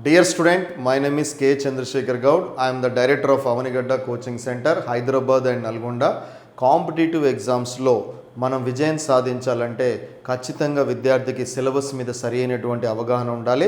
Dear student, my name is K. Chandrasekhar Gaud. I am the director of Avanigadda Coaching Center, Hyderabad and Nalgonda. Competitive ఎగ్జామ్స్లో మనం విజయం సాధించాలంటే ఖచ్చితంగా విద్యార్థికి syllabus మీద సరైనటువంటి అవగాహన ఉండాలి.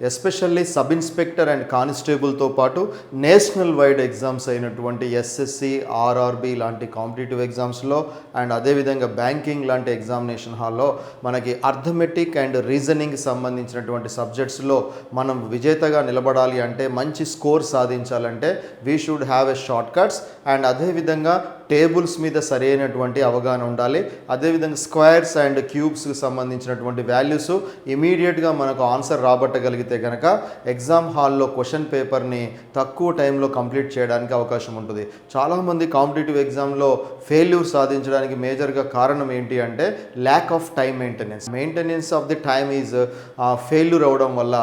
ఎస్పెషల్లీ సబ్ ఇన్స్పెక్టర్ అండ్ కానిస్టేబుల్తో పాటు నేషనల్ వైడ్ ఎగ్జామ్స్ అయినటువంటి ఎస్ఎస్సి, ఆర్ఆర్బి లాంటి కాంపిటేటివ్ ఎగ్జామ్స్లో అండ్ అదేవిధంగా బ్యాంకింగ్ లాంటి ఎగ్జామినేషన్ హాల్లో మనకి అర్థమెటిక్ అండ్ రీజనింగ్ సంబంధించినటువంటి సబ్జెక్ట్స్లో మనం విజేతగా నిలబడాలి అంటే, మంచి స్కోర్ సాధించాలంటే we should have a short cuts and అదేవిధంగా టేబుల్స్ మీద సరైనటువంటి అవగాహన ఉండాలి. అదేవిధంగా స్క్వేర్స్ అండ్ క్యూబ్స్కి సంబంధించినటువంటి వాల్యూస్ ఇమీడియట్గా మనకు ఆన్సర్ రాబట్టగలిగితే కనుక ఎగ్జామ్ హాల్లో క్వశ్చన్ పేపర్ని తక్కువ టైంలో కంప్లీట్ చేయడానికి అవకాశం ఉంటుంది. చాలామంది కాంపిటేటివ్ ఎగ్జామ్లో ఫెయిల్యూర్ సాధించడానికి మేజర్గా కారణం ఏంటి అంటే lack of time maintenance of the time is failure అవ్వడం వల్ల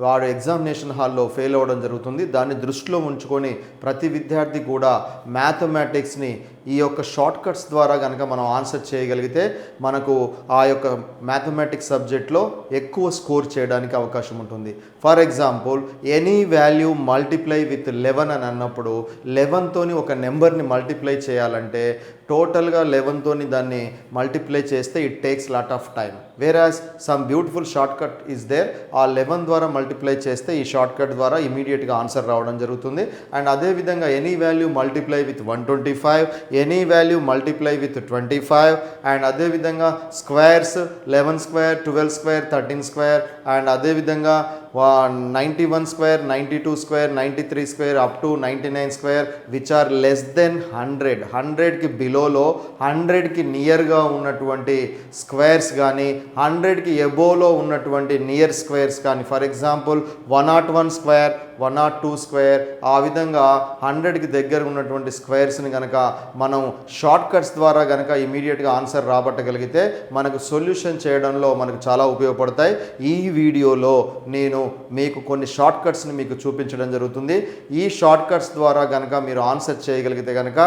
వాడు ఎగ్జామినేషన్ హాల్లో ఫెయిల్ అవ్వడం జరుగుతుంది. దాన్ని దృష్టిలో ఉంచుకొని ప్రతి విద్యార్థి కూడా మ్యాథమెటిక్స్ని ఈ యొక్క షార్ట్ కట్స్ ద్వారా కనుక మనం ఆన్సర్ చేయగలిగితే మనకు ఆ యొక్క మ్యాథమెటిక్స్ సబ్జెక్ట్లో ఎక్కువ స్కోర్ చేయడానికి అవకాశం ఉంటుంది. For example, any value multiply with 11 అని అన్నప్పుడు 11తోని ఒక నెంబర్ని మల్టిప్లై చేయాలంటే టోటల్గా 11తోని దాన్ని మల్టిప్లై చేస్తే it takes lot of time. Whereas some beautiful shortcut is there. ఆ 11 ద్వారా మల్టిప్లై చేస్తే ఈ షార్ట్ కట్ ద్వారా ఇమీడియట్గా ఆన్సర్ రావడం జరుగుతుంది. అండ్ అదేవిధంగా any value multiply with 125, any value multiply with 25 and అదేవిధంగా squares 11 square, 12 square, 13 square and అదేవిధంగా 91 square, 92 square, 93 square up to 99 square which are less than 100కి బిలోలో 100కి నియర్గా ఉన్నటువంటి స్క్వేర్స్ కానీ 100కి ఎబోలో ఉన్నటువంటి నియర్ స్క్వేర్స్ కానీ, ఫర్ ఎగ్జాంపుల్ 101 స్క్వేర్, 102 స్క్వేర్, ఆ విధంగా 100కి దగ్గర ఉన్నటువంటి స్క్వేర్స్ని కనుక మనం షార్ట్ కట్స్ ద్వారా కనుక ఇమీడియట్గా ఆన్సర్ రాబట్టగలిగితే మనకు సొల్యూషన్ చేయడంలో మనకు చాలా ఉపయోగపడతాయి. ఈ వీడియోలో నేను మీకు కొన్ని షార్ట్ కట్స్ని మీకు చూపించడం జరుగుతుంది. ఈ షార్ట్ కట్స్ ద్వారా కనుక మీరు ఆన్సర్ చేయగలిగితే కనుక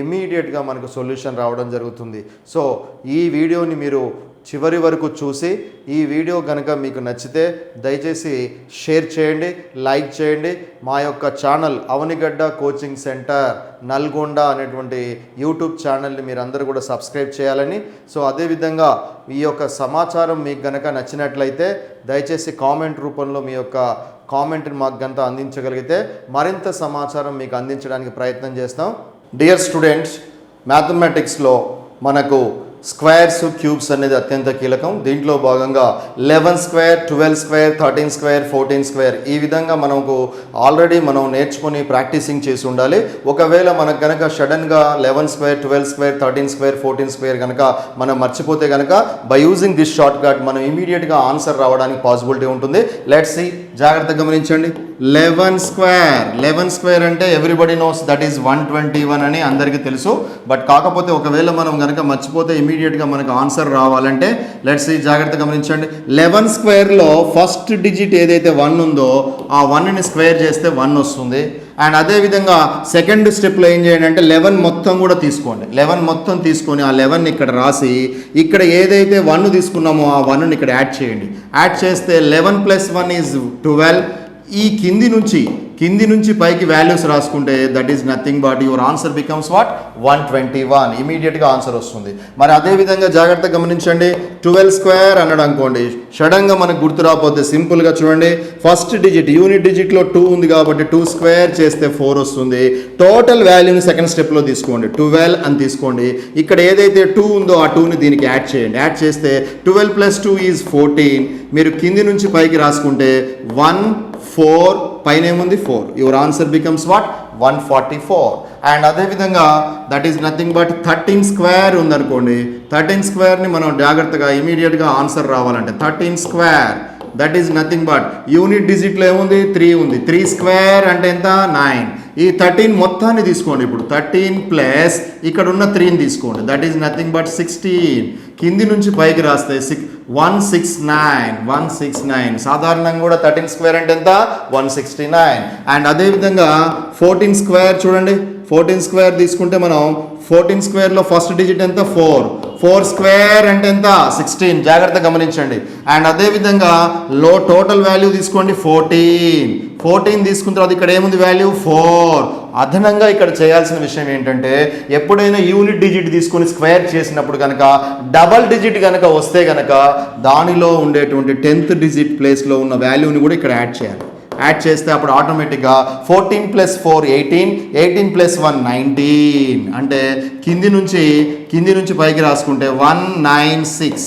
ఇమీడియట్గా మనకు సొల్యూషన్ రావడం జరుగుతుంది. సో ఈ వీడియోని మీరు చివరి వరకు చూసి ఈ వీడియో కనుక మీకు నచ్చితే దయచేసి షేర్ చేయండి, లైక్ చేయండి. మా యొక్క channel Avanigadda coaching centre Nalgonda అనేటువంటి యూట్యూబ్ ఛానల్ని మీరు అందరూ కూడా సబ్స్క్రైబ్ చేయాలని. సో అదేవిధంగా ఈ యొక్క సమాచారం మీకు కనుక నచ్చినట్లయితే దయచేసి కామెంట్ రూపంలో మీ యొక్క కామెంట్ని మాకు గంట అందించగలిగితే మరింత సమాచారం మీకు అందించడానికి ప్రయత్నం చేస్తాం. డియర్ స్టూడెంట్స్, మ్యాథమెటిక్స్లో మనకు స్క్వేర్స్, క్యూబ్స్ అనేది అత్యంత కీలకం. దీంట్లో భాగంగా 11 స్క్వేర్, 12 స్క్వేర్, 13 స్క్వేర్, 14 స్క్వేర్ ఈ విధంగా మనకు ఆల్రెడీ మనం నేర్చుకొని ప్రాక్టీసింగ్ చేసి ఉండాలి. ఒకవేళ మనకు కనుక సడన్గా 11 స్క్వేర్, 12 స్క్వేర్, 13 స్క్వేర్, 14 స్క్వేర్ కనుక మనం మర్చిపోతే కనుక by using this short cut మనం ఇమీడియట్గా ఆన్సర్ రావడానికి పాసిబిలిటీ ఉంటుంది. లెట్స్ సీ, జాగ్రత్తగా గమనించండి. 11 స్క్వేర్ అంటే ఎవ్రీబడి నోస్ దట్ ఈస్ 121 అని అందరికీ తెలుసు. బట్ కాకపోతే ఒకవేళ మనం కనుక మర్చిపోతే ఇమీడియట్గా మనకు ఆన్సర్ రావాలంటే లెట్స్ ఈ జాగ్రత్తగా గమనించండి. 11 స్క్వేర్లో ఫస్ట్ డిజిట్ ఏదైతే 1 ఉందో ఆ 1ని స్క్వేర్ చేస్తే 1 వస్తుంది. అండ్ అదేవిధంగా సెకండ్ స్టెప్లో ఏం చేయండి అంటే 11 మొత్తం కూడా తీసుకోండి. 11 మొత్తం తీసుకొని ఆ 11ని ఇక్కడ రాసి ఇక్కడ ఏదైతే 1 తీసుకున్నామో ఆ 1ని ఇక్కడ యాడ్ చేయండి. యాడ్ చేస్తే 11 + 1 ఈజ్ 12. ఈ కింది నుంచి పైకి వాల్యూస్ రాసుకుంటే that is nothing but your answer becomes what 121. ఇమీడియట్గా ఆన్సర్ వస్తుంది. మరి అదేవిధంగా జాగ్రత్తగా గమనించండి. 12 స్క్వేర్ అన్నాడు అనుకోండి, సడన్గా మనకు గుర్తు రాకపోతే సింపుల్గా చూడండి. ఫస్ట్ డిజిట్ యూనిట్ డిజిట్లో 2 ఉంది కాబట్టి 2 స్క్వేర్ చేస్తే 4 వస్తుంది. టోటల్ వాల్యూని సెకండ్ స్టెప్లో తీసుకోండి, 12 అని తీసుకోండి. ఇక్కడ ఏదైతే 2 ఉందో ఆ 2ని దీనికి యాడ్ చేయండి. యాడ్ చేస్తే 12 + 2 ఈజ్ 14. మీరు కింది నుంచి పైకి రాసుకుంటే 1 4 పైన ఏముంది 4. Your answer becomes what 144. And అదేవిధంగా that is nothing but 13 square ఉందనుకోండి. 13 స్క్వేర్ని మనం జాగ్రత్తగా ఇమీడియట్గా ఆన్సర్ రావాలంటే 13 square that is nothing but unit డిజిట్లో ఏముంది 3 ఉంది. 3 స్క్వేర్ అంటే ఎంత 9. ఈ 13 మొత్తాన్ని తీసుకోండి. ఇప్పుడు 13 ప్లస్ ఇక్కడ ఉన్న 3ని తీసుకోండి. That is nothing but 16. కింది నుంచి పైకి రాస్తే 169. సాధారణంగా కూడా 13 స్క్వేర్ అంటే ఎంత 169. అండ్ అదేవిధంగా 14 స్క్వేర్ చూడండి. 14 స్క్వేర్ తీసుకుంటే మనం 14 స్క్వేర్లో ఫస్ట్ డిజిట్ ఎంత 4 స్క్వేర్ అంటే ఎంత 16. జాగ్రత్తగా గమనించండి. అండ్ అదేవిధంగా టోటల్ వాల్యూ తీసుకోండి 14. 14 తీసుకున్న తర్వాత ఇక్కడ ఏముంది వాల్యూ 4. అదనంగా ఇక్కడ చేయాల్సిన విషయం ఏంటంటే ఎప్పుడైనా యూనిట్ డిజిట్ తీసుకొని స్క్వేర్ చేసినప్పుడు కనుక డబల్ డిజిట్ కనుక వస్తే కనుక దానిలో ఉండేటువంటి 10th డిజిట్ ప్లేస్లో ఉన్న వాల్యూని కూడా ఇక్కడ యాడ్ చేయాలి. యాడ్ చేస్తే అప్పుడు ఆటోమేటిక్గా 14 + 4 18, 18 + 1 19. అంటే కింది నుంచి పైకి రాసుకుంటే 196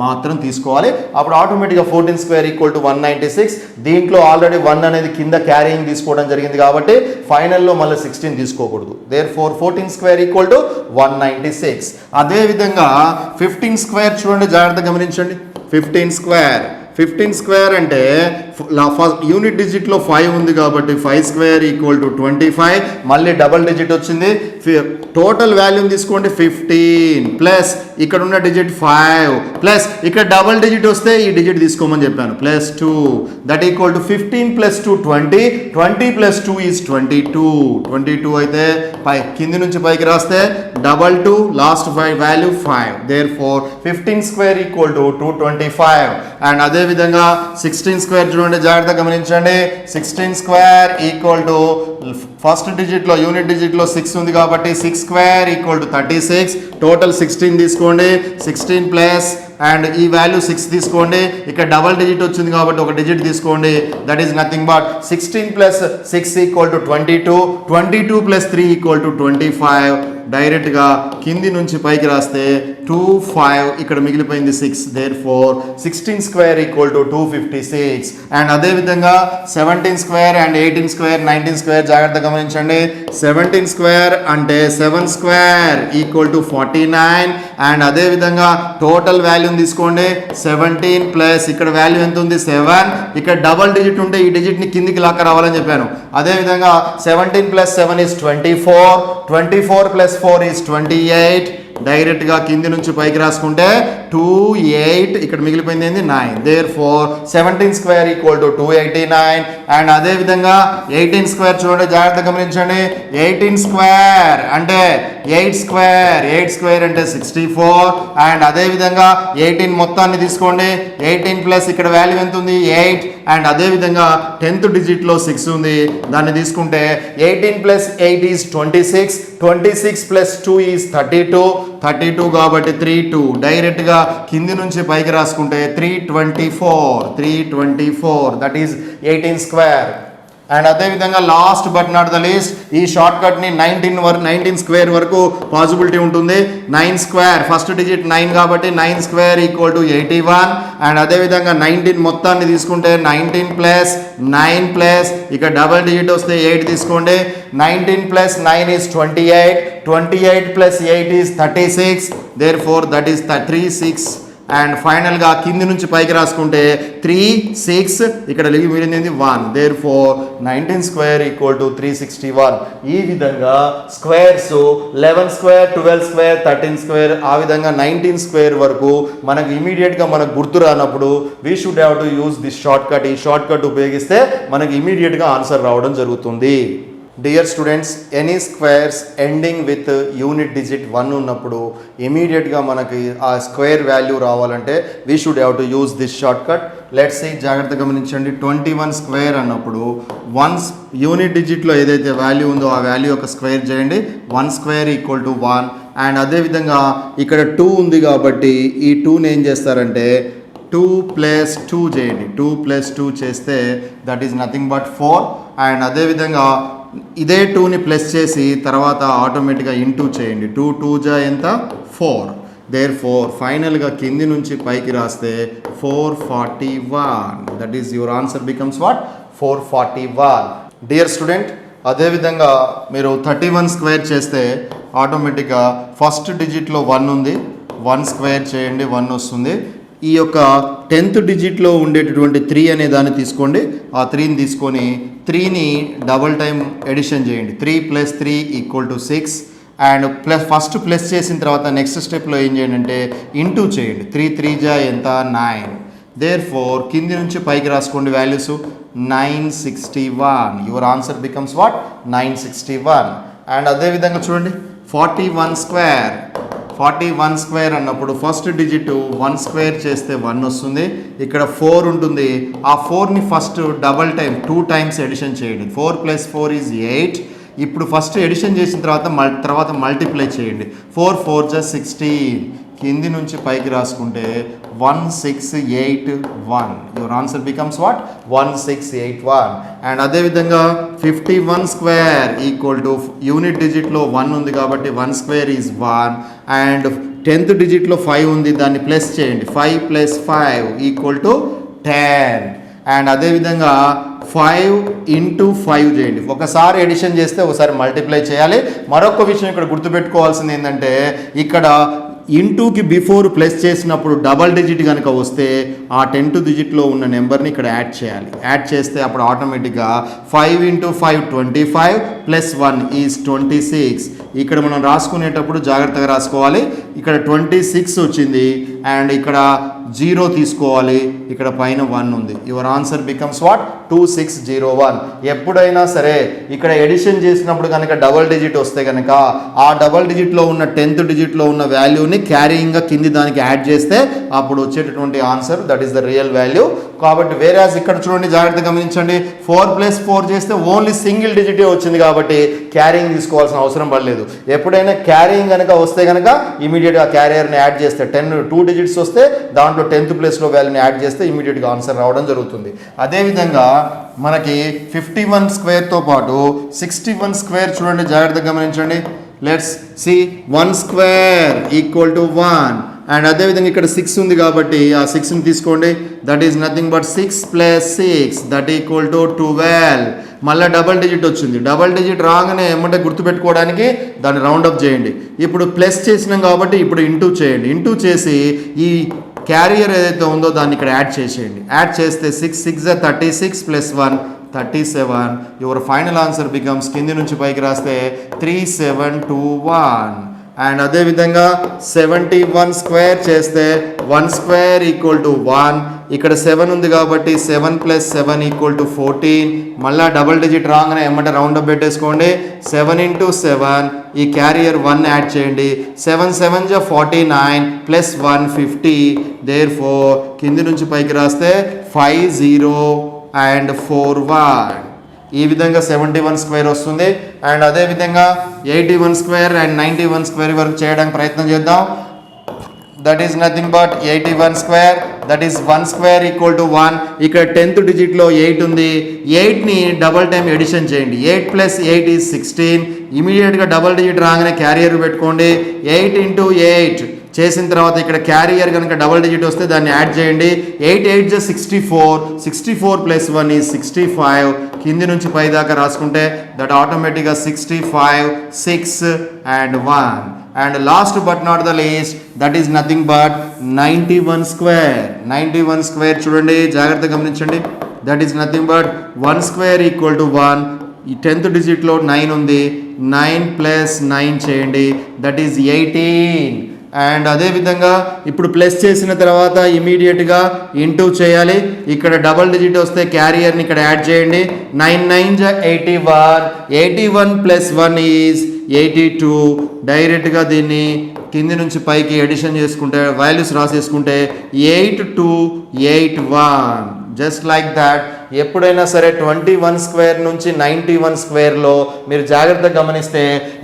మాత్రం తీసుకోవాలి. అప్పుడు ఆటోమేటిక్గా 14² = 196. దీంట్లో ఆల్రెడీ 1 అనేది కింద క్యారీయింగ్ తీసుకోవడం జరిగింది కాబట్టి ఫైనల్లో మళ్ళీ 16 తీసుకోకూడదు. దేర్ఫోర్ 14² = 196. అదేవిధంగా 15² చూడండి, జాగ్రత్తగా గమనించండి. 15² అంటే యూనిట్ డిజిట్లో 5 ఉంది కాబట్టి 5² = 25. మళ్ళీ డబల్ డిజిట్ వచ్చింది. టోటల్ వాల్యూమ్ తీసుకోండి 15 ప్లస్ ఇక్కడ ఉన్న డిజిట్ 5 ప్లస్ ఇక్కడ డబల్ డిజిట్ వస్తే ఈ డిజిట్ తీసుకోమని చెప్పాను +2. దట్ = 15 + 2 20. 20 + 2 = 22. 22 అయితే కింది నుంచి పైకి రాస్తే 22 లాస్ట్ వాల్యూ 5. దేర్ఫోర్ 15² = 225. అండ్ అదేవిధంగా 16² చూడండి, జాగ్రత్తగా గమనించండి. 16² = ఫస్ట్ డిజిట్లో యూనిట్ డిజిట్లో 6 ఉంది కాబట్టి 6² = 36. టోటల్ 16 తీసుకోండి. 16 ప్లస్ అండ్ ఈ వాల్యూ 6 తీసుకోండి. ఇక్కడ డబల్ డిజిట్ వచ్చింది కాబట్టి ఒక డిజిట్ తీసుకోండి. That is nothing but 16 + 6 = 22. 22 + 3 = 25. డైరెక్ట్గా కింది నుంచి పైకి రాస్తే 25, ఇక్కడ మిగిలిపోయింది 6. దేర్ఫోర్ 16² = 256. అండ్ అదేవిధంగా 17² అండ్ 18² 19² జాగ్రత్తగా గమనించండి. 17² అంటే 7² = 49. అండ్ అదేవిధంగా టోటల్ వాల్యూని తీసుకోండి 17 ప్లస్ ఇక్కడ వాల్యూ ఎంత ఉంది 7. ఇక్కడ డబల్ డిజిట్ ఉంటే ఈ డిజిట్ని కిందికి లాక్క రావాలని చెప్పాను. అదేవిధంగా 17 + 7 = 24. 24 + 4 = 28. డైరెక్ట్గా కింది నుంచి పైకి రాసుకుంటే 28, ఇక్కడ మిగిలిపోయింది ఏంది 9. దేర్ఫోర్ 17² = 289. అండ్ అదేవిధంగా 18² చూడండి, జాగ్రత్తగా గమనించండి. 18² అంటే 8² అంటే 64. అండ్ అదేవిధంగా 18 మొత్తాన్ని తీసుకోండి. 18 ప్లస్ ఇక్కడ వాల్యూ ఎంత ఉంది 8. అండ్ అదేవిధంగా 10th డిజిట్లో 6 ఉంది, దాన్ని తీసుకుంటే 18 + 8 = 26. 26 + 2 = 32. 32 కాబట్టి 32. డైరెక్ట్గా కింది నుంచి పైకి రాసుకుంటే 324. That is 18². అండ్ అదేవిధంగా last but not the least ఈ షార్ట్ కట్ని 19² వరకు పాసిబిలిటీ ఉంటుంది. 9² ఫస్ట్ డిజిట్ 9 కాబట్టి 9² = 81. అండ్ అదేవిధంగా 19 మొత్తాన్ని తీసుకుంటే 19 + 9 ప్లస్ ఇక్కడ డబల్ డిజిట్ వస్తే 8 తీసుకోండి. 19 + 9 = 28. 28 + 8 = 36. Therefore that is 36. అండ్ ఫైనల్గా కింది నుంచి పైకి రాసుకుంటే 3 6 ఇక్కడ మిగిలింది 1. దేర్ఫోర్ 19² = 361. ఈ విధంగా స్క్వేర్స్ 11², 12², 13² ఆ విధంగా 19² వరకు మనకు ఇమీడియట్గా మనకు గుర్తు రానప్పుడు we should have to use this shortcut. ఈ షార్ట్ కట్ ఉపయోగిస్తే మనకు ఇమీడియట్గా ఆన్సర్ రావడం జరుగుతుంది. Dear students, any squares ending with unit digit 1 ఉన్నప్పుడు ఇమీడియట్గా మనకి ఆ స్క్వేర్ వాల్యూ రావాలంటే we should have to use this shortcut. Let's see, జాగ్రత్తగా గమనించండి. 21² అన్నప్పుడు యూనిట్ డిజిట్లో ఏదైతే వాల్యూ ఉందో ఆ వాల్యూ యొక్క స్క్వేర్ చేయండి. 1² = 1. అండ్ అదేవిధంగా ఇక్కడ 2 ఉంది కాబట్టి ఈ 2ని ఏం చేస్తారంటే 2 + 2 చేయండి. 2 + 2 చేస్తే that is nothing but 4. And అదేవిధంగా ఇదే 2ని ప్లస్ చేసి తర్వాత ఆటోమేటిక్గా ఇంటూ చేయండి. 2 2 జా ఎంత 4. దేర్ఫోర్ ఫైనల్గా కింది నుంచి పైకి రాస్తే 441. That is your answer becomes what 441. Dear student, అదేవిధంగా మీరు 31² చేస్తే ఆటోమేటిక్గా ఫస్ట్ డిజిట్లో 1 ఉంది, 1² చేయండి 1 వస్తుంది. ఈ యొక్క 10th డిజిట్లో ఉండేటటువంటి 3 అనే దాన్ని తీసుకోండి. ఆ 3ని తీసుకొని 3ని డబల్ టైం ఎడిషన్ చేయండి. 3 + 3 = 6. అండ్ ఫస్ట్ ప్లస్ చేసిన తర్వాత నెక్స్ట్ స్టెప్లో ఏం చేయండి అంటే ఇంటూ చేయండి. 3 3 జా ఎంత 9. దేర్ఫోర్ కింది నుంచి పైకి రాసుకోండి values 961. Your answer becomes what 961. And అదేవిధంగా చూడండి 41². 41 స్క్వేర్ అన్నప్పుడు ఫస్ట్ డిజిట్ 1 స్క్వేర్ చేస్తే 1 వస్తుంది. ఇక్కడ 4 ఉంటుంది. ఆ 4ని first double time 2 times addition చేయండి. 4 + 4 = 8. ఇప్పుడు ఫస్ట్ ఎడిషన్ చేసిన తర్వాత మల్టిప్లై చేయండి. 4 × 4 = 16. కింది నుంచి పైకి రాసుకుంటే 1681. Your answer becomes what? 1681. And అదేవిధంగా 51 స్క్వేర్ ఈక్వల్ టు యూనిట్ డిజిట్లో 1 ఉంది కాబట్టి 1 స్క్వేర్ ఈజ్ 1. అండ్ 10th డిజిట్లో 5 ఉంది, దాన్ని ప్లస్ చేయండి. 5 + 5 = 10. అండ్ అదేవిధంగా 5 × 5 చేయండి. ఒకసారి ఎడిషన్ చేస్తే ఒకసారి మల్టిప్లై చేయాలి. మరొక విషయం ఇక్కడ గుర్తుపెట్టుకోవాల్సింది ఏంటంటే, ఇక్కడ ఇంటూకి బిఫోర్ ప్లస్ చేసినప్పుడు డబల్ డిజిట్ కనుక వస్తే ఆ 10th డిజిట్లో ఉన్న నెంబర్ని ఇక్కడ యాడ్ చేయాలి. యాడ్ చేస్తే అప్పుడు ఆటోమేటిక్గా 5 × 5 25 + 1 = 26. ఇక్కడ మనం రాసుకునేటప్పుడు జాగ్రత్తగా రాసుకోవాలి. ఇక్కడ 26 వచ్చింది అండ్ ఇక్కడ 0 తీసుకోవాలి. ఇక్కడ పైన 1 ఉంది. Your answer becomes what? 2601. ఎప్పుడైనా సరే ఇక్కడ ఎడిషన్ చేసినప్పుడు కనుక డబల్ డిజిట్ వస్తే కనుక ఆ డబల్ డిజిట్లో ఉన్న 10th డిజిట్లో ఉన్న వాల్యూని క్యారీయింగ్గా కింది దానికి యాడ్ చేస్తే అప్పుడు వచ్చేటటువంటి answer that is the real value. కాబట్టి వేరే ఇక్కడ చూడండి, జాగ్రత్తగా గమనించండి. 4 + 4 చేస్తే ఓన్లీ సింగిల్ డిజిటే వచ్చింది కాబట్టి క్యారీయింగ్ తీసుకోవాల్సిన అవసరం పడలేదు. ఎప్పుడైనా క్యారీయింగ్ కనుక వస్తే కనుక ఇమీడియట్గా క్యారియర్ని యాడ్ చేస్తే 2 డిజిట్స్ వస్తే దాంట్లో 10th ప్లేస్లో వాల్యూని యాడ్ చేస్తే ఇమీడియట్గా ఆన్సర్ రావడం జరుగుతుంది. అదేవిధంగా మనకి 51 స్క్వేర్తో పాటు 61 స్క్వేర్ చూడండి, జాగ్రత్తగా గమనించండి. Let's see 1 square = 1. అండ్ అదేవిధంగా ఇక్కడ 6 ఉంది కాబట్టి ఆ 6ని తీసుకోండి. That is nothing but 6 + 6 = 12. మళ్ళీ డబల్ డిజిట్ వచ్చింది. డబల్ డిజిట్ రాగానే ఏమంటే గుర్తుపెట్టుకోవడానికి దాన్ని రౌండప్ చేయండి. ఇప్పుడు ప్లస్ చేసినాం కాబట్టి ఇప్పుడు ఇంటూ చేయండి. ఇంటూ చేసి ఈ క్యారియర్ ఏదైతే ఉందో దాన్ని ఇక్కడ యాడ్ చేసేయండి. యాడ్ చేస్తే 6 × 6 = 36 + 1 = 37. యువర్ ఫైనల్ ఆన్సర్ బికమ్స్, కింది నుంచి పైకి రాస్తే 3721. అండ్ అదేవిధంగా 71 స్క్వేర్ చేస్తే 1 స్క్వేర్ = 1. ఇక్కడ 7 ఉంది కాబట్టి 7 + 7 = 14. మళ్ళీ డబల్ డిజిట్ రాగానే ఏమంటే రౌండప్ పెట్టేసుకోండి. 7 × 7 ఈ క్యారియర్ 1 యాడ్ చేయండి. 7 × 7 = 49 + 1 50. దేర్ఫోర్ కింది నుంచి పైకి రాస్తే 5041. ఈ విధంగా 71 స్క్వేర్ వస్తుంది. అండ్ అదేవిధంగా 81 స్క్వేర్ అండ్ 91 స్క్వేర్ వరకు చేయడానికి ప్రయత్నం చేద్దాం. That is nothing but 81 square, that is 1 square = 1. ఇక్కడ 10th డిజిట్లో 8 ఉంది. 8ని డబల్ టైం ఎడిషన్ చేయండి. 8 + 8 = 16. ఇమీడియట్గా డబల్ డిజిట్ రాగానే క్యారియర్ పెట్టుకోండి. 8 × 8 చేసిన తర్వాత ఇక్కడ క్యారియర్ కనుక డబల్ డిజిట్ వస్తే దాన్ని యాడ్ చేయండి. 8 × 8 = 64. 64 + 1 = 65. కింది నుంచి పై దాకా రాసుకుంటే దట్ ఆటోమేటిక్గా 65 6 and 1. And last but not the least that is nothing but 91 square. 91 square చూడండి, జాగ్రత్తగా గమనించండి. That is nothing but 1 square = 1. ఈ 10th డిజిట్లో 9 ఉంది. 9 + 9 చేయండి. That is 18. అండ్ అదేవిధంగా ఇప్పుడు ప్లస్ చేసిన తర్వాత ఇమీడియట్గా ఇంటూ చేయాలి. ఇక్కడ డబల్ డిజిట్ వస్తే క్యారియర్ని ఇక్కడ యాడ్ చేయండి. 9 × 9 = 81. 81 + 1 = 82. డైరెక్ట్గా దీన్ని కింది నుంచి పైకి ఎడిషన్ చేసుకుంటే వాల్యూస్ రాసేసుకుంటే 8281. Just like that. ఎప్పుడైనా సరే 21 స్క్వేర్ నుంచి 91 స్క్వేర్లో మీరు జాగ్రత్తగా గమనిస్తే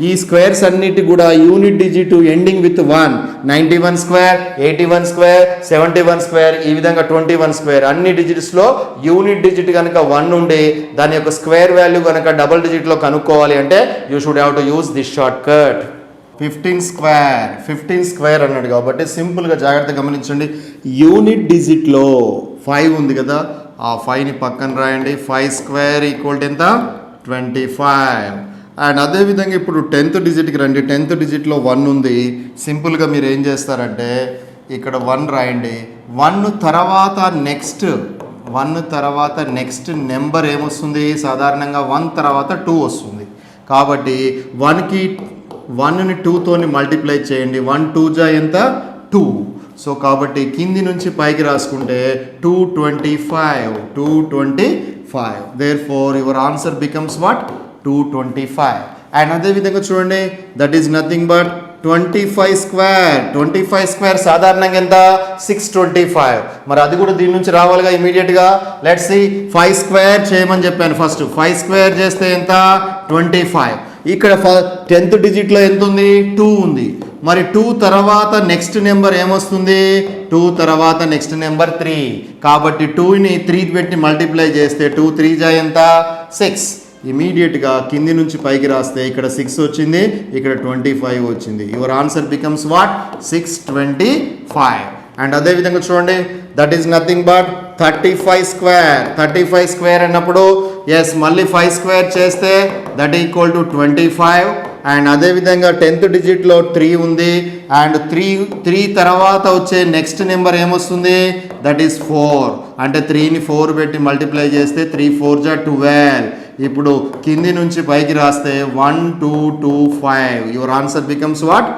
ఈ స్క్వేర్స్ అన్నిటి కూడా unit digit ending with 1. 91 square, 81 square, 71 square, ఈ విధంగా 21 స్క్వేర్ అన్ని డిజిట్స్లో యూనిట్ డిజిట్ కనుక 1 ఉండి దాని యొక్క స్క్వేర్ వాల్యూ కనుక డబల్ డిజిట్లో కనుక్కోవాలి అంటే you should have to use this short cut. 15 square అన్నాడు కాబట్టి సింపుల్గా జాగ్రత్తగా గమనించండి. యూనిట్ డిజిట్లో 5 ఉంది కదా, ఆ 5ని పక్కన రాయండి. 5 స్క్వేర్ = ఎంత? 25. అండ్ అదేవిధంగా ఇప్పుడు 10th డిజిట్కి రండి. 10th డిజిట్లో 1 ఉంది. సింపుల్గా మీరు ఏం చేస్తారంటే ఇక్కడ 1 రాయండి. 1 తర్వాత నెక్స్ట్ నెంబర్ ఏమొస్తుంది? సాధారణంగా 1 తర్వాత 2 వస్తుంది. కాబట్టి 1ని 2తోని మల్టిప్లై చేయండి. 1 × 2 = ఎంత? 2. సో కాబట్టి కింది నుంచి పైకి రాసుకుంటే 225. Therefore your answer becomes what? 225. And అదేవిధంగా చూడండి, that is nothing but 25 square 25 square సాధారణంగా ఎంత 625. మరి అది కూడా దీని నుంచి రావాలిగా ఇమీడియట్గా. లెట్స్ సి 5 స్క్వేర్ చేయమని చెప్పాను. ఫస్ట్ 5 స్క్వేర్ చేస్తే ఎంత 25. ఇక్కడ 10th డిజిట్లో ఎంత ఉంది 2 ఉంది. మరి 2 తర్వాత నెక్స్ట్ నెంబర్ ఏమొస్తుంది 2 తర్వాత నెక్స్ట్ నెంబర్ 3. కాబట్టి 2ని 3 పెట్టి మల్టిప్లై చేస్తే 2 3 జా ఎంత 6. ఇమీడియట్గా కింది నుంచి పైకి రాస్తే ఇక్కడ 6 వచ్చింది, ఇక్కడ 25 వచ్చింది. Your answer becomes what 625. And అదేవిధంగా చూడండి that is nothing but 35 square. 35 square అన్నప్పుడు ఎస్ మళ్ళీ 5 స్క్వేర్ చేస్తే దట్ ఈక్వల్ టు 25. అండ్ అదేవిధంగా 10th డిజిట్లో 3 ఉంది. అండ్ 3 తర్వాత వచ్చే నెక్స్ట్ నెంబర్ ఏమొస్తుంది దట్ ఈస్ 4. అంటే 3ని 4 పెట్టి మల్టిప్లై చేస్తే 3 4 జా 12. ఇప్పుడు కింది నుంచి పైకి రాస్తే 1 2 2 5. Your answer becomes what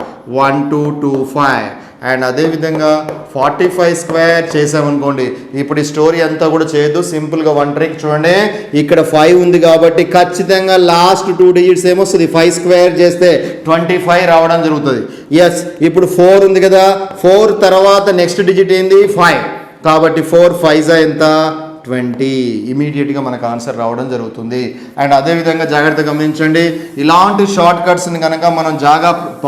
1 2 2 5. And అదేవిధంగా 45 స్క్వేర్ చేసామనుకోండి. ఇప్పుడు ఈ స్టోరీ అంతా కూడా చేయొద్దు, సింపుల్గా వన్ ట్రిక్ చూడండి. ఇక్కడ 5 ఉంది కాబట్టి ఖచ్చితంగా లాస్ట్ 2 డిజిట్స్ ఏమొస్తుంది 5 స్క్వేర్ చేస్తే 25 రావడం జరుగుతుంది. ఎస్ ఇప్పుడు 4 ఉంది కదా, 4 తర్వాత నెక్స్ట్ డిజిట్ ఏంది 5. కాబట్టి 4 5 ఎంత 20. ఇమీడియట్గా మనకు ఆన్సర్ రావడం జరుగుతుంది. అండ్ అదేవిధంగా జాగ్రత్తగా గమనించండి, ఇలాంటి షార్ట్ కట్స్ని కనుక మనం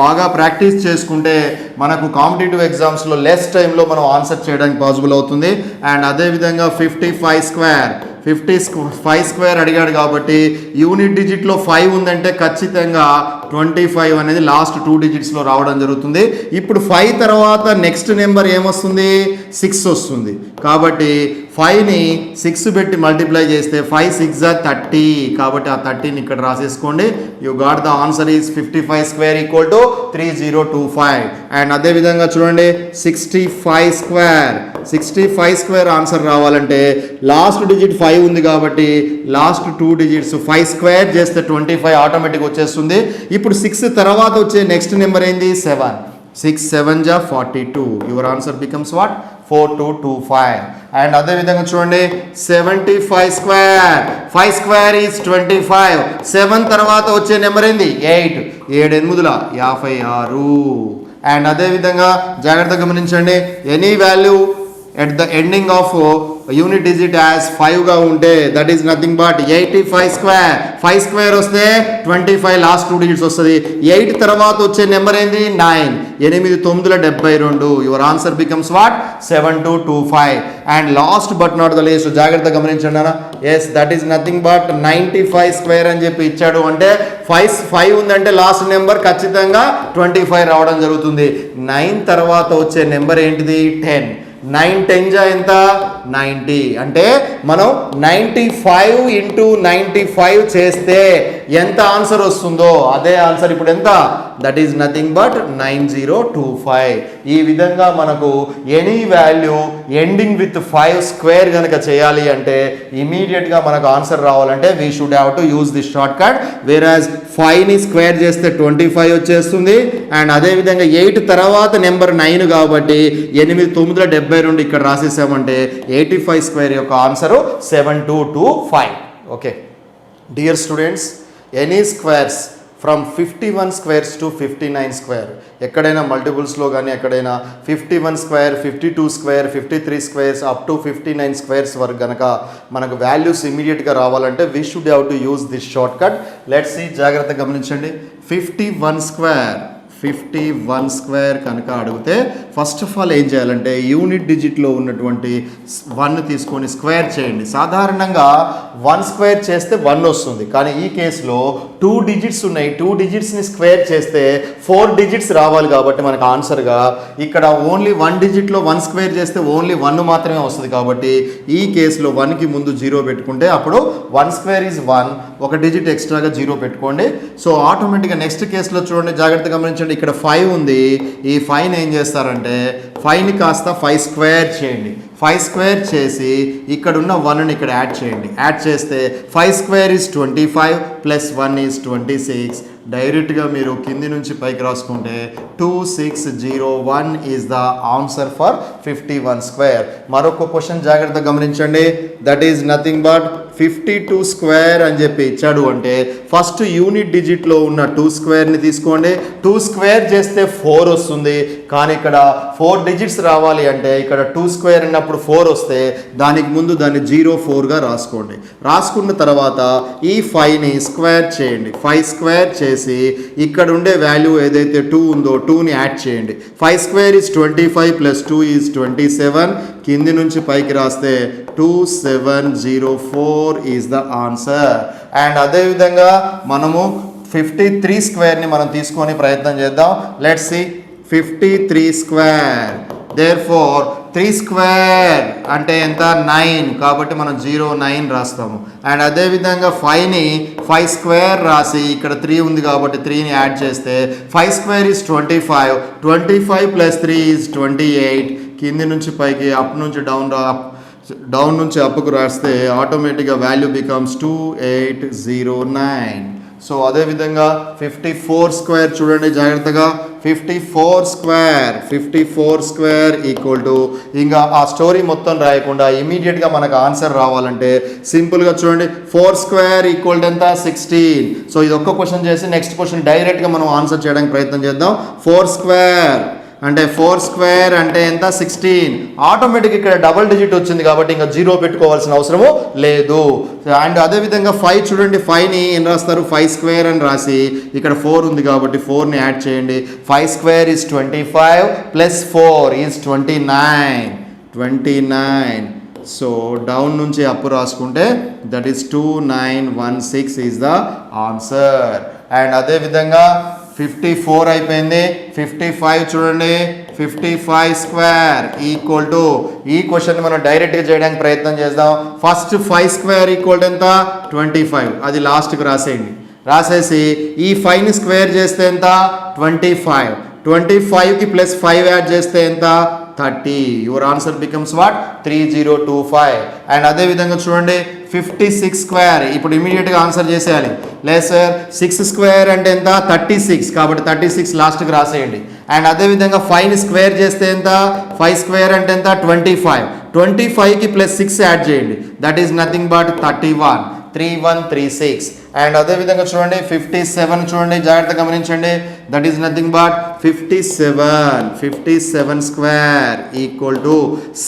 బాగా ప్రాక్టీస్ చేసుకుంటే మనకు కాంపిటేటివ్ ఎగ్జామ్స్లో లెస్ టైంలో మనం ఆన్సర్ చేయడానికి పాసిబుల్ అవుతుంది. అండ్ అదేవిధంగా 55 స్క్వేర్ 55 స్క్వేర్ అడిగాడు కాబట్టి యూనిట్ డిజిట్లో 5 ఉందంటే ఖచ్చితంగా 25 అనేది లాస్ట్ 2 డిజిట్స్లో రావడం జరుగుతుంది. ఇప్పుడు 5 తర్వాత నెక్స్ట్ నెంబర్ ఏమొస్తుంది 6 వస్తుంది. కాబట్టి 5ని 6 పెట్టి మల్టిప్లై చేస్తే 5 6 జా 30. కాబట్టి ఆ 30ని ఇక్కడ రాసేసుకోండి. You got the answer is 55 square equal to 3025. And అదేవిధంగా చూడండి 65 స్క్వేర్ ఆన్సర్ రావాలంటే లాస్ట్ డిజిట్ 5 ఉంది కాబట్టి లాస్ట్ 2 డిజిట్స్ 5 స్క్వేర్ చేస్తే 25 ఆటోమేటిక్ వచ్చేస్తుంది. ఇప్పుడు 6 తర్వాత వచ్చే నెక్స్ట్ నెంబర్ ఏంది 7. 6 7 జా 42. Your answer becomes what 4225. And అదేవిధంగా చూడండి 75 స్క్వేర్ 5 స్క్వేర్ ఈజ్ 25. 7 తర్వాత వచ్చే నెంబర్ ఏంది 8. 7 8 56. అండ్ అదేవిధంగా జాగ్రత్తగా గమనించండి, any value at the ending of unit digit as 5గా ఉంటే that is nothing but 85 square. 5 square వస్తే 25 లాస్ట్ 2 డిజిట్స్ వస్తుంది. 8 తర్వాత వచ్చే నెంబర్ ఏంది 9. 8 9 72. Your answer becomes what 7225. And last but not the least జాగ్రత్తగా గమనించండి అన్న. Yes that is nothing but 95 square అని చెప్పి ఇచ్చాడు అంటే 5 ఉందంటే లాస్ట్ నెంబర్ ఖచ్చితంగా 25 రావడం జరుగుతుంది. 9 తర్వాత వచ్చే నెంబర్ ఏంటిది 10. 9 10 జా ఎంత 90. అంటే మనం 95 ఇంటూ 95 చేస్తే ఎంత ఆన్సర్ వస్తుందో అదే ఆన్సర్ ఇప్పుడు ఎంత దట్ ఈస్ నథింగ్ బట్ 9025. ఈ విధంగా మనకు any value ending with 5 square కనుక చేయాలి అంటే ఇమీడియట్గా మనకు ఆన్సర్ రావాలంటే we should have to use this shortcut. Whereas 5ని స్క్వేర్ చేస్తే 25 వచ్చేస్తుంది. అండ్ అదేవిధంగా 8 తర్వాత నెంబర్ 9 కాబట్టి 8 9 72 ఇక్కడ రాసేసామంటే 85 స్క్వేర్ యొక్క answer 7225. Okay dear students, any squares from 51 squares to 59 square ఎక్కడైనా మల్టిపుల్స్లో కానీ ఎక్కడైనా 51 square 52 square 53 squares up to 59 squares వరకు కనుక మనకు వాల్యూస్ ఇమీడియట్గా రావాలంటే we should have to use this shortcut. Let's see జాగ్రత్తగా గమనించండి. 51 స్క్వేర్ కనుక అడిగితే ఫస్ట్ ఆఫ్ ఆల్ ఏం చేయాలంటే యూనిట్ డిజిట్లో ఉన్నటువంటి 1 తీసుకొని స్క్వేర్ చేయండి. సాధారణంగా 1 స్క్వేర్ చేస్తే 1 వస్తుంది, కానీ ఈ కేసులో 2 డిజిట్స్ ఉన్నాయి. 2 డిజిట్స్ని స్క్వేర్ చేస్తే 4 డిజిట్స్ రావాలి కాబట్టి మనకు ఆన్సర్గా ఇక్కడ ఓన్లీ 1 డిజిట్లో 1 స్క్వేర్ చేస్తే ఓన్లీ 1 మాత్రమే వస్తుంది. కాబట్టి ఈ కేసులో 1కి ముందు 0 పెట్టుకుంటే అప్పుడు 1 స్క్వేర్ ఈజ్ 1, ఒక డిజిట్ ఎక్స్ట్రాగా 0 పెట్టుకోండి. సో ఆటోమేటిక్గా నెక్స్ట్ కేసులో చూడండి, జాగ్రత్తగా గమనించండి. ఇక్కడ 5 ఉంది. ఈ 5ని ఏం చేస్తారంటే 5ని కాస్త 5 స్క్వేర్ చేయండి. 5 స్క్వేర్ చేసి ఇక్కడ ఉన్న 1ని ఇక్కడ యాడ్ చేయండి. యాడ్ చేస్తే 5 స్క్వేర్ ఈజ్ 25 ప్లస్ 1 ఈజ్ 26. డైరెక్ట్గా మీరు కింది నుంచి పైకి రాసుకుంటే 2601 is the answer for 51 square. మరొక క్వశ్చన్ జాగ్రత్తగా గమనించండి. That is nothing but 52 square అని చెప్పి ఇచ్చాడు అంటే ఫస్ట్ యూనిట్ డిజిట్లో ఉన్న 2 స్క్వేర్ని తీసుకోండి. 2 స్క్వేర్ చేస్తే 4 వస్తుంది, కానీ ఇక్కడ 4 డిజిట్స్ రావాలి అంటే ఇక్కడ 2 స్క్వేర్ అన్నప్పుడు 4 వస్తే దానికి ముందు దాన్ని 04గా రాసుకోండి. రాసుకున్న తర్వాత ఈ 5ని స్క్వేర్ చేయండి. 5 స్క్వేర్ చేసి ఇక్కడ ఉండే వాల్యూ ఏదైతే 2 ఉందో 2ని యాడ్ చేయండి. 5 స్క్వేర్ ఈజ్ 25 ప్లస్ 2 ఈజ్ 27. కింది నుంచి పైకి రాస్తే 2704 ఈజ్ ద ఆన్సర్. అండ్ అదేవిధంగా మనము 53 స్క్వేర్ని మనం తీసుకొని ప్రయత్నం చేద్దాం. Let's see 53 square. Therefore 3 square అంటే ఎంత 9, కాబట్టి మనం 09 రాస్తాము. అండ్ అదేవిధంగా 5ని 5 స్క్వేర్ రాసి ఇక్కడ 3 ఉంది కాబట్టి 3ని యాడ్ చేస్తే 5 స్క్వేర్ ఈజ్ 25. 25 plus 3 is 28. కింది నుంచి పైకి అప్ నుంచి డౌన్ నుంచి అప్కు రాస్తే ఆటోమేటిక్గా వాల్యూ బికమ్స్ 2809. సో అదేవిధంగా 54 స్క్వేర్ చూడండి జాగ్రత్తగా. 54 స్క్వేర్ ఈక్వల్ టు, ఇంకా ఆ స్టోరీ మొత్తం రాయకుండా ఇమీడియట్గా మనకు ఆన్సర్ రావాలంటే సింపుల్గా చూడండి 4 స్క్వేర్ ఈక్వల్ టు ఎంత 16. సో ఇది ఒక్క క్వశ్చన్ చేసి నెక్స్ట్ క్వశ్చన్ డైరెక్ట్గా మనం ఆన్సర్ చేయడానికి ప్రయత్నం చేద్దాం. 4 స్క్వేర్ అంటే 4 స్క్వేర్ అంటే ఎంత 16. ఆటోమేటిక్ ఇక్కడ డబుల్ డిజిట్ వచ్చింది కాబట్టి ఇంకా 0 పెట్టుకోవాల్సిన అవసరము లేదు. అండ్ అదేవిధంగా 5 చూడండి, 5ని ఏం రాస్తారు 5 స్క్వేర్ అని రాసి ఇక్కడ 4 ఉంది కాబట్టి 4ని యాడ్ చేయండి. 5 square is 25 plus 4 is 29. So down నుంచి అప్ రాసుకుంటే that is 2916 is the answer. And అదేవిధంగా 54 అయిపోయింది. 55 చూడండి, 55 స్క్వేర్ ఈక్వల్ టు, ఈ క్వశ్చన్ మనం డైరెక్ట్గా చేయడానికి ప్రయత్నం చేద్దాం. ఫస్ట్ 5 స్క్వేర్ ఈక్వల్ టు ఎంత 25, అది లాస్ట్కి రాసేయండి. రాసేసి ఈ 5ని స్క్వేర్ చేస్తే ఎంత 25. 25కి ప్లస్ 5 యాడ్ చేస్తే ఎంత 30. Your answer becomes what 3025. And అదేవిధంగా చూడండి 56 స్క్వేర్. ఇప్పుడు ఇమీడియట్గా ఆన్సర్ చేసేయాలి. లేదు సార్ 6 స్క్వేర్ అంటే ఎంత 36, కాబట్టి 36 లాస్ట్కి రాసేయండి. అండ్ అదేవిధంగా 5ని స్క్వేర్ చేస్తే ఎంత 5 స్క్వేర్ అంటే ఎంత 25. 25కి ప్లస్ 6 యాడ్ చేయండి, that is nothing but 3136. And అదేవిధంగా చూడండి 57 చూడండి, జాగ్రత్తగా గమనించండి, that is nothing but 57 square equal to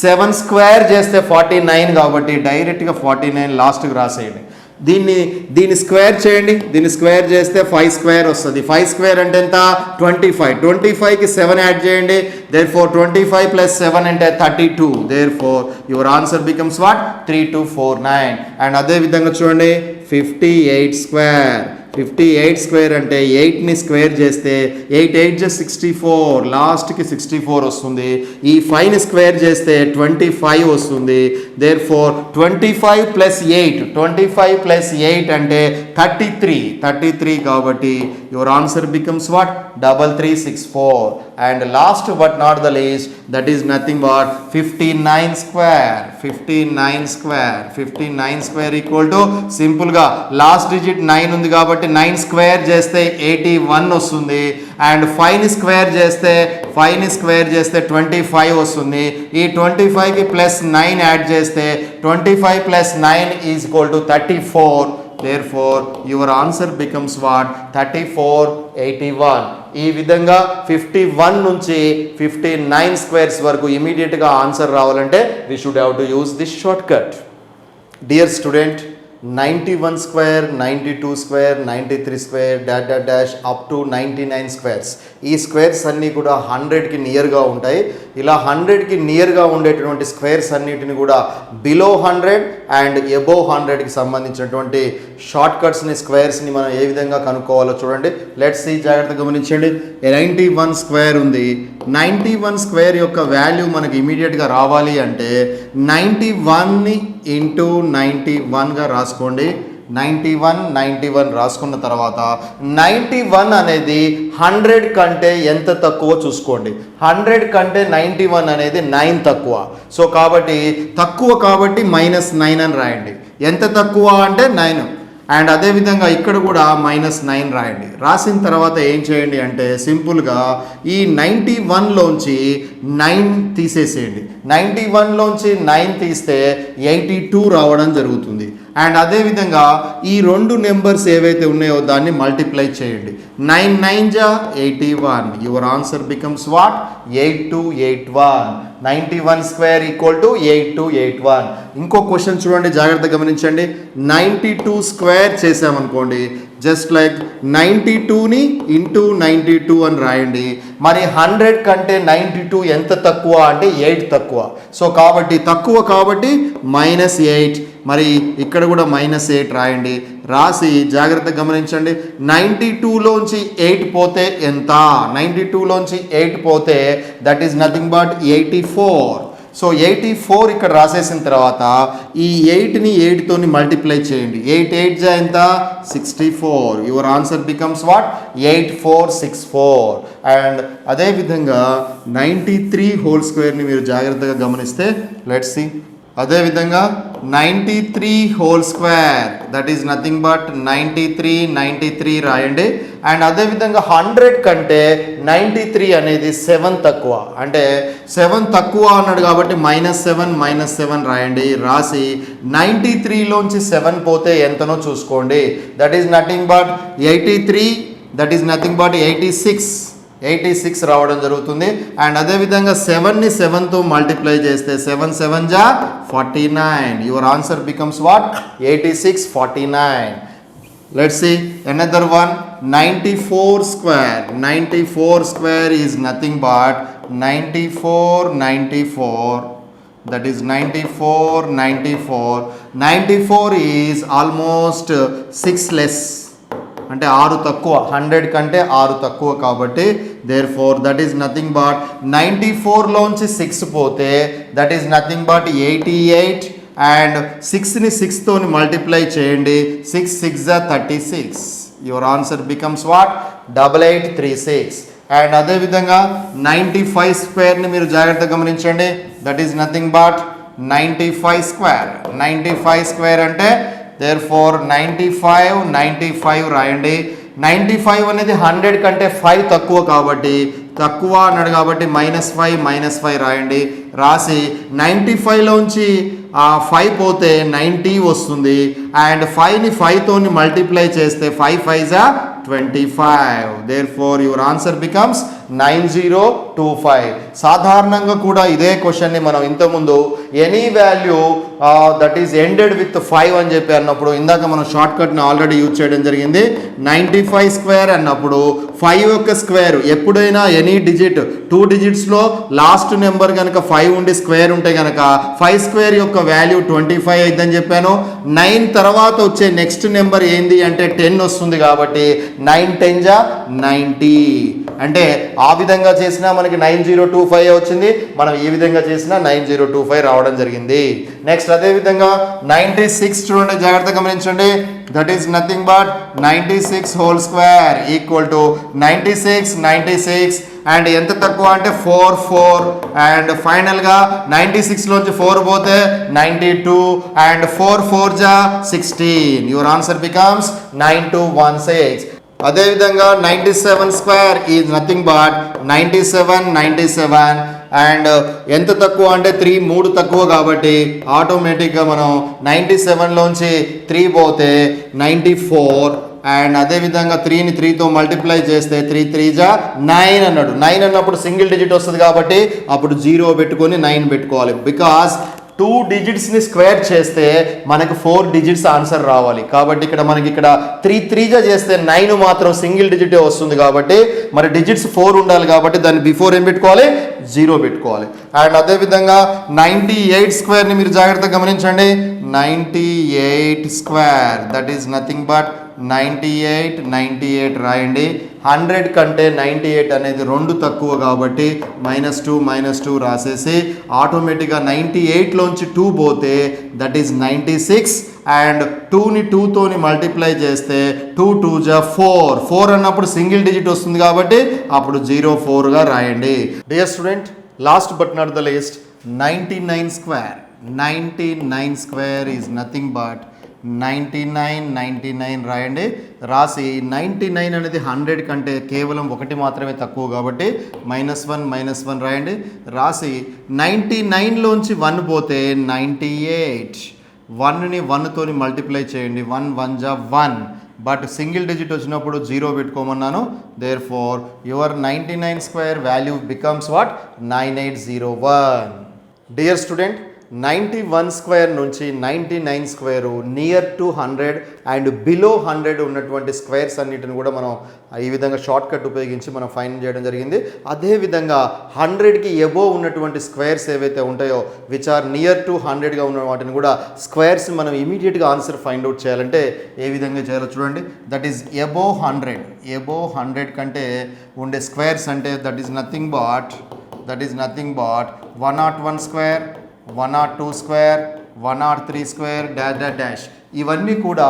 7 square చేస్తే 49 కాబట్టి డైరెక్ట్గా 49 లాస్ట్కి రాసేయండి. దీన్ని స్క్వేర్ చేయండి. దీన్ని స్క్వేర్ చేస్తే 5 స్క్వేర్ వస్తుంది. 5 స్క్వేర్ అంటే ఎంత 25. 25కి 7 యాడ్ చేయండి. దేర్ఫోర్ 25 ప్లస్ 7 అంటే 32. Therefore your answer becomes what 3249. And అదేవిధంగా చూడండి 58 స్క్వేర్. 58 స్క్వేర్ అంటే 8ని స్క్వేర్ చేస్తే 8 8 64, లాస్ట్కి 64 వస్తుంది. ఈ 5ని స్క్వేర్ చేస్తే 25 వస్తుంది. దేర్ఫోర్ 25 ప్లస్ 8 అంటే 33 కాబట్టి your answer becomes what 3364. And last but not the least, that is nothing but 59 square equal to, సింపుల్గా లాస్ట్ డిజిట్ 9 ఉంది కాబట్టి 9 స్క్వేర్ చేస్తే 81 వస్తుంది. అండ్ 5ని స్క్వేర్ చేస్తే 25 వస్తుంది. ఈ 25కి ప్లస్ 9 యాడ్ చేస్తే 25 plus 9 is equal to 34. Therefore, your answer becomes what 3481. ఈ విధంగా 51 నుంచి 59 స్క్వేర్స్ వరకు ఇమీడియట్గా ఆన్సర్ రావాలంటే we should have to use this shortcut. Dear student, 91 square, 92 square, 93 square dash up to 99 squares. ఈ స్క్వేర్స్ అన్నీ కూడా 100కి నియర్గా ఉంటాయి. ఇలా 100కి నియర్గా ఉండేటటువంటి స్క్వేర్స్ అన్నిటిని కూడా బిలో 100 అండ్ ఎబోవ్ 100కి సంబంధించినటువంటి షార్ట్ కట్స్ని స్క్వేర్స్ని మనం ఏ విధంగా కనుక్కోవాలో చూడండి. లెట్స్ సీ, జాగ్రత్తగా గమనించండి. 91 స్క్వేర్ ఉంది. 91 స్క్వేర్ యొక్క వాల్యూ మనకి ఇమీడియట్గా రావాలి అంటే 91ని ఇంటూ 91గా రాసుకోండి. 91 రాసుకున్న తర్వాత 91 అనేది 100 కంటే ఎంత తక్కువ చూసుకోండి. 100 కంటే 91 అనేది 9 తక్కువ. సో కాబట్టి తక్కువ కాబట్టి -9 అని రాయండి. ఎంత తక్కువ అంటే 9. అండ్ అదేవిధంగా ఇక్కడ కూడా -9 రాయండి. రాసిన తర్వాత ఏం చేయండి అంటే సింపుల్గా ఈ 91లోంచి 9 తీసేసేయండి. 91లోంచి 9 తీస్తే 82 రావడం జరుగుతుంది. అండ్ అదేవిధంగా ఈ రెండు నెంబర్స్ ఏవైతే ఉన్నాయో దాన్ని మల్టిప్లై చేయండి. 9 9 జా 81. Your answer becomes what? 8281. 91 square equal to 8281. ఇంకో క్వశ్చన్ చూడండి, జాగ్రత్తగా గమనించండి. 92 స్క్వేర్ చేసామనుకోండి, జస్ట్ లైక్ 92ని ఇంటూ 92 అని రాయండి. మరి 100 కంటే 92 ఎంత తక్కువ అంటే 8 తక్కువ. సో కాబట్టి తక్కువ కాబట్టి -8. మరి ఇక్కడ కూడా -8 రాయండి. రాసి జాగ్రత్తగా గమనించండి. 92లోంచి 8 పోతే ఎంత? 92లోంచి 8 పోతే that is nothing but 84. So 84 ఇక్కడ రాసేసిన తర్వాత ఈ 8ని 8తోని మల్టిప్లై చేయండి. 8 8 జా ఎంత? 64. Your answer becomes what? 8464. And అదేవిధంగా 93 హోల్ స్క్వేర్ని మీరు జాగ్రత్తగా గమనిస్తే లెట్స్ సి. అదేవిధంగా 93 whole square that is nothing but 93 రాయండి. అండ్ అదేవిధంగా 100 కంటే 93 అనేది 7 తక్కువ. అంటే 7 తక్కువ అన్నాడు కాబట్టి -7 రాయండి. రాసి 93లోంచి 7 పోతే ఎంతనో చూసుకోండి. That is nothing but 83. That is nothing but 86 రావడం జరుగుతుంది. అండ్ అదేవిధంగా 7ని 7తో మల్టిప్లై చేస్తే 7 7 జా 49. Your answer becomes what? 86 49. Let's see another one. 94 square. 94 square is nothing but 94 that is 94 is almost 6 less. అంటే 6 తక్కువ. 100 కంటే 6 తక్కువ కాబట్టి therefore that is nothing but 94లోంచి 6 పోతే that is nothing but 88. And 6ని 6తోని మల్టిప్లై చేయండి. 6 6 జా 36. Your answer becomes what? 8836. And అదేవిధంగా 95 స్క్వేర్ని మీరు జాగ్రత్తగా గమనించండి. That is nothing but 95 square. 95 square అంటే therefore 95 రాయండి. 95 అనేది 100 కంటే 5 తక్కువ కాబట్టి తక్కువ అన్నాడు కాబట్టి -5 రాయండి. రాసి 95లోంచి 5 పోతే 90 వస్తుంది. అండ్ 5ని 5తోని మల్టిప్లై చేస్తే 5 5 జా 25. therefore your answer becomes 9025. సాధారణంగా కూడా ఇదే క్వశ్చన్ని మనం ఇంతకుముందు any value that is ended with 5 అని చెప్పి అన్నప్పుడు ఇందాక మనం షార్ట్ కట్ని ఆల్రెడీ యూజ్ చేయడం జరిగింది. 95 స్క్వేర్ అన్నప్పుడు 5 యొక్క స్క్వేర్ ఎప్పుడైనా ఎనీ డిజిట్ 2 డిజిట్స్లో లాస్ట్ నెంబర్ కనుక 5 ఉండి స్క్వేర్ ఉంటే కనుక 5 స్క్వేర్ యొక్క వాల్యూ 25 అయిద్దని చెప్పాను. 9 తర్వాత వచ్చే నెక్స్ట్ నెంబర్ ఏంది అంటే 10 వస్తుంది కాబట్టి 9 10 జా 90. అంటే ఆ విధంగా చేసినా మనకి 9025 వచ్చింది. మనం ఈ విధంగా చేసినా 9025 రావడం జరిగింది. నెక్స్ట్ అదేవిధంగా 96 చూడండి, జాగ్రత్తగా గమనించండి. That is nothing but 96 whole square equal to 96 and ఎంత తక్కువ అంటే 4 అండ్ ఫైనల్గా 96లోంచి 4 పోతే 92 అండ్ 4 జా 16. Your answer becomes 9216. అదేవిధంగా 97 square is nothing but 97 and ఎంత తక్కువ అంటే 3 తక్కువ కాబట్టి ఆటోమేటిక్గా మనం 97లోంచి 3 పోతే 94 అండ్ అదేవిధంగా 3ని 3తో మల్టిప్లై చేస్తే 3 3 జా 9 అన్నాడు. 9 అన్నప్పుడు సింగిల్ డిజిట్ వస్తుంది కాబట్టి అప్పుడు 0 పెట్టుకొని 9 పెట్టుకోవాలి. బికాస్ 2 డిజిట్స్ని స్క్వేర్ చేస్తే మనకు 4 డిజిట్స్ ఆన్సర్ రావాలి. కాబట్టి ఇక్కడ మనకి ఇక్కడ 3 3 జా చేస్తే 9 మాత్రం సింగిల్ డిజిటే వస్తుంది కాబట్టి మరి డిజిట్స్ 4 ఉండాలి కాబట్టి దాన్ని బిఫోర్ ఏం పెట్టుకోవాలి? 0 పెట్టుకోవాలి. అండ్ అదేవిధంగా 98 స్క్వేర్ని మీరు జాగ్రత్తగా గమనించండి. 98 square that is nothing but 98 రాయండి. 100 కంటే 98 అనేది 2 తక్కువ కాబట్టి -2 రాసేసి ఆటోమేటిక్గా 98లోంచి 2 పోతే దట్ ఈస్ 96 అండ్ 2ని 2తోని మల్టిప్లై చేస్తే 2 2 జా 4 అన్నప్పుడు సింగిల్ డిజిట్ వస్తుంది కాబట్టి అప్పుడు 04గా రాయండి. Dear student, last but not the least 99 square is nothing but 99 రాయండి. రాసి 99 అనేది 100 కంటే కేవలం ఒకటి మాత్రమే తక్కువ కాబట్టి -1 రాయండి. రాసి 99లోంచి 1 పోతే 98. 1ని 1తోని మల్టిప్లై చేయండి. 1 1 జా 1. బట్ సింగిల్ డిజిట్ వచ్చినప్పుడు 0 పెట్టుకోమన్నాను. Therefore your 99 square value becomes what 9801. Dear student, 91 square నుంచి 99 square near to 100 and below 100 ఉన్నటువంటి స్క్వేర్స్ అన్నిటిని కూడా మనం ఈ విధంగా షార్ట్ కట్ ఉపయోగించి మనం ఫైండ్ చేయడం జరిగింది. అదేవిధంగా 100కి ఎబోవ్ ఉన్నటువంటి స్క్వేర్స్ ఏవైతే ఉంటాయో విచ్ ఆర్ నియర్ టు 100గా ఉన్న వాటిని కూడా స్క్వేర్స్ మనం ఇమీడియట్గా ఆన్సర్ ఫైండ్ అవుట్ చేయాలంటే ఏ విధంగా చేయాలో చూడండి. దట్ ఈస్ ఎబోవ్ 100 కంటే ఉండే స్క్వేర్స్ అంటే that is nothing but 101 square, 102 square, 103 square dash. ఇవన్నీ కూడా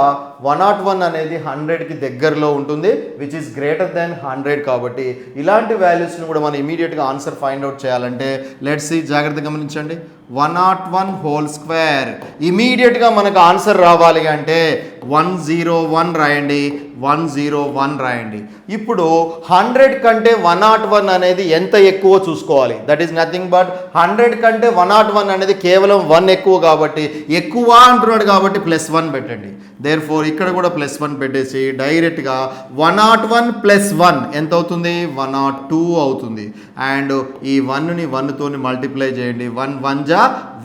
101 అనేది 100కి దగ్గరలో ఉంటుంది విచ్ ఈస్ గ్రేటర్ దెన్ 100 కాబట్టి ఇలాంటి వాల్యూస్ని కూడా మనం ఇమీడియట్గా ఆన్సర్ ఫైండ్ అవుట్ చేయాలంటే లెట్స్ సీ, జాగ్రత్తగా గమనించండి. 101 హోల్ స్క్వేర్ ఇమీడియట్గా మనకు ఆన్సర్ రావాలి అంటే 101 రాయండి. 101 రాయండి. ఇప్పుడు 100 కంటే 101 అనేది ఎంత ఎక్కువ చూసుకోవాలి. దట్ ఈస్ నథింగ్ బట్ 100 కంటే 101 అనేది కేవలం 1 ఎక్కువ కాబట్టి ఎక్కువ అంటున్నాడు కాబట్టి +1 పెట్టండి. దేర్ ఫోర్ ఇక్కడ కూడా +1 పెట్టేసి డైరెక్ట్గా 101 + 1 ఎంత అవుతుంది 102 అవుతుంది. అండ్ ఈ 1ని 1తోని మల్టిప్లై చేయండి. 1 1 జా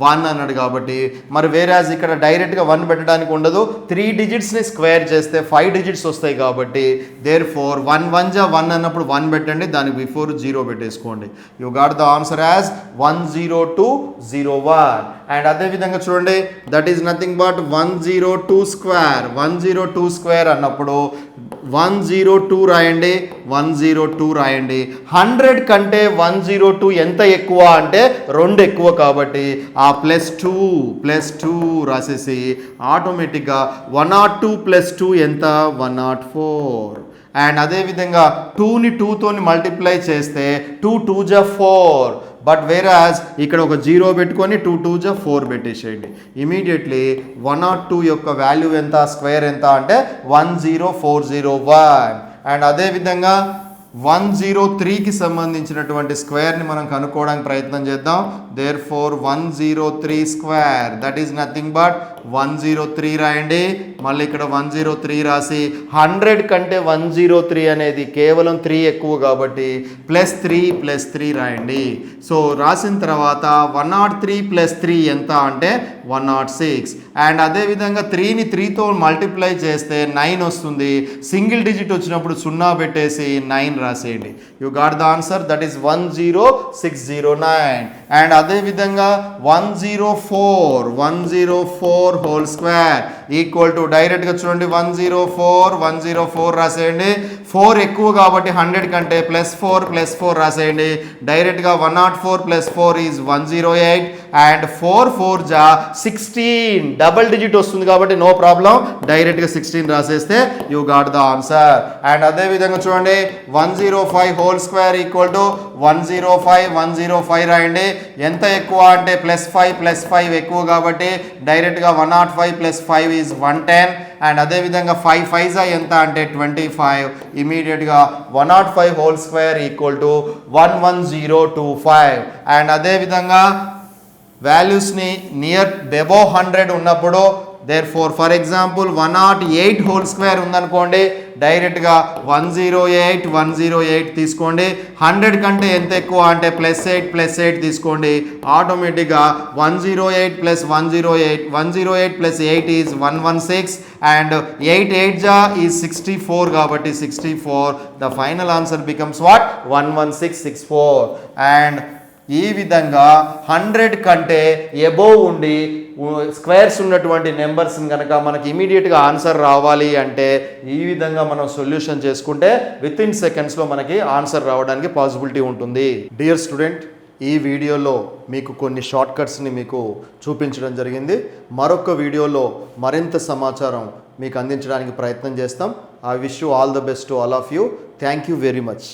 1 అన్నాడు కాబట్టి మరి వేరేజ్ ఇక్కడ డైరెక్ట్గా 1 పెట్టడానికి ఉండదు. 3 డిజిట్స్ని స్క్వేర్ చేస్తే 5 డిజిట్స్ వస్తాయి కాబట్టి దేర్ ఫోర్ 1 1 జా 1 అన్నప్పుడు 1 పెట్టండి, దానికి బిఫోర్ 0 పెట్టేసుకోండి. You got the answer as 10201. And అదేవిధంగా చూడండి that is nothing but 102 square అన్నప్పుడు 102 రాయండి. 102 రాయండి. 100 కంటే 102 ఎంత ఎక్కువ అంటే 2 ఎక్కువ కాబట్టి ఆ +2 రాసేసి ఆటోమేటిక్గా 102 + 2 ఎంత 104. అండ్ అదేవిధంగా 2ని 2తోని మల్టిప్లై చేస్తే 2 2 జా 4. బట్ వేరాజ్ ఇక్కడ ఒక 0 పెట్టుకొని 2 2 జా 4 పెట్టేసేయండి. ఇమీడియట్లీ 102 యొక్క వాల్యూ ఎంత, స్క్వేర్ ఎంత అంటే 10401. అండ్ అదేవిధంగా 103కి సంబంధించినటువంటి స్క్వేర్ని మనం కనుక్కోవడానికి ప్రయత్నం చేద్దాం. Therefore 103 square that is nothing but 103 రాయండి. మళ్ళీ ఇక్కడ 103 రాసి 100 కంటే 103 అనేది కేవలం 3 ఎక్కువ కాబట్టి +3 రాయండి. సో రాసిన తర్వాత 103 + 3 ఎంత అంటే 106. అండ్ అదేవిధంగా 3ని 3తో మల్టిప్లై చేస్తే 9 వస్తుంది. సింగిల్ డిజిట్ వచ్చినప్పుడు 0 పెట్టేసి 9 రాసేయండి. You got the answer that is 10609. And అదేవిధంగా 104 హోల్ స్క్వేర్ ఈక్వల్ టు డైరెక్ట్గా చూడండి 104 రాసేయండి. 4 ఎక్కువ కాబట్టి 100 కంటే +4 రాసేయండి. డైరెక్ట్గా 104 + 4 ఈజ్ 108. అండ్ 4 4 జా 16 డబల్ డిజిట్ వస్తుంది కాబట్టి నో ప్రాబ్లం, డైరెక్ట్గా 16 రాసేస్తే you got the answer. And అదేవిధంగా చూడండి 105 హోల్ స్క్వేర్ ఈక్వల్ టు 105 రాయండి. ఎంత ఎక్కువ అంటే +5 ఎక్కువ కాబట్టి డైరెక్ట్గా 105 + 5 ఈజ్ 110. అండ్ అదేవిధంగా 5 5 జా ఎంత అంటే 25. ఇమీడియట్గా 105 whole square equal to 11025. And అదేవిధంగా వాల్యూస్ని నియర్ అబోవ్ 100 ఉన్నప్పుడు there for example 108 whole square ఉందనుకోండి, డైరెక్ట్గా 108 తీసుకోండి. 100 కంటే ఎంత ఎక్కువ అంటే +8 తీసుకోండి. ఆటోమేటిక్గా 108 + 108 + 8 ఈజ్ 116. అండ్ 8 8 జా ఈజ్ 64 కాబట్టి 64. The final answer becomes what 11664. And ఈ విధంగా 100 కంటే ఎబోవ్ ఉండి స్క్వేర్స్ ఉన్నటువంటి నెంబర్స్ని కనుక మనకి ఇమీడియట్గా ఆన్సర్ రావాలి అంటే ఈ విధంగా మనం సొల్యూషన్ చేసుకుంటే వితిన్ సెకండ్స్లో మనకి ఆన్సర్ రావడానికి పాసిబిలిటీ ఉంటుంది. డియర్ స్టూడెంట్, ఈ వీడియోలో మీకు కొన్ని షార్ట్ కట్స్ని మీకు చూపించడం జరిగింది. మరొక వీడియోలో మరింత సమాచారం మీకు అందించడానికి ప్రయత్నం చేస్తాం. I wish you all the best to all of you. Thank you very much.